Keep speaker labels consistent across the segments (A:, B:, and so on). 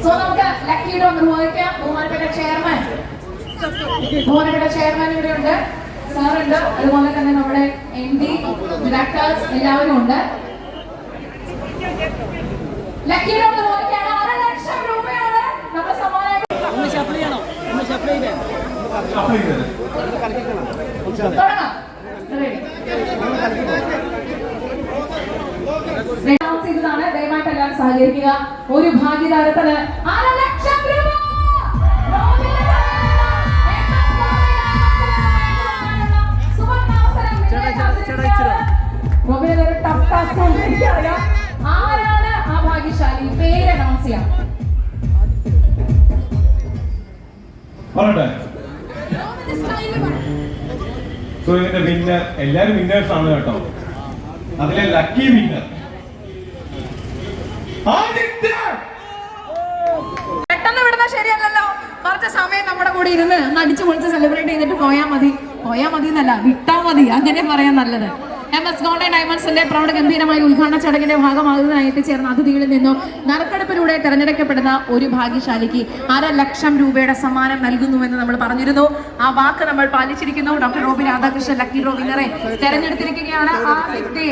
A: So നമുക്ക് ലക്കിയുടെ ഒന്ന് നിർവഹിക്കാം. ബഹുമാനപ്പെട്ട ചെയർമാൻ ഇവിടെ ഉണ്ട്, സാറുണ്ട്, അതുപോലെ തന്നെ നമ്മുടെ MD ഡയറക്ടേഴ്സ് എല്ലാവരും ഉണ്ട്. ലക്കിയുടെ ഒന്ന് നിർവഹിക്കാണ്. 6 ലക്ഷം രൂപയാണ് നമ്മുടെ സമ്മാനം. ഇതാണ്. ദയവായിട്ട് എല്ലാവരും സഹകരിക്കുക. ഒരു ഭാഗ്യതാരത്തിന് 6 ലക്ഷം രൂപ. ആരാണ് ആ ഭാഗ്യശാലി? പേര് അനൗൺസ് ചെയ്യാം.
B: സോ ഇതിന്റെ വിന്നർ, എല്ലാരും വിന്നേഴ്സ് ആണ് കേട്ടോ. അതിലെ ലക്കി വിന്നർ
A: പെട്ടെന്ന് വിടുന്ന ശരിയല്ലല്ലോ. കുറച്ച് സമയം നമ്മുടെ കൂടെ ഇരുന്ന് ഒന്ന് അടിച്ചു പൊളിച്ച് സെലിബ്രേറ്റ് ചെയ്തിട്ട് പോയാൽ മതി എന്നല്ല, വിട്ടാ മതി, അങ്ങനെ പറയാൻ നല്ലത്. MS Gold & Diamondsന്റെ പ്രൗഢഗംഭീരമായ ഉദ്ഘാടന ചടങ്ങിന്റെ ഭാഗമാകുന്നതിനായി എത്തിച്ചേർന്ന അതിഥികളിൽ നിന്നും നറുക്കെടുപ്പിലൂടെ തെരഞ്ഞെടുക്കപ്പെടുന്ന ഒരു ഭാഗ്യശാലിക്ക് 6 ലക്ഷം രൂപയുടെ സമ്മാനം നൽകുന്നുവെന്ന് നമ്മൾ പറഞ്ഞിരുന്നു. ആ വാക്ക് നമ്മൾ പാലിച്ചിരിക്കുന്നു. Doctor Roby Radhakrishnan lucky draw വിന്നറെ തെരഞ്ഞെടുത്തിരിക്കുകയാണ്. ആദ്യത്തെ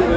B: ഒരു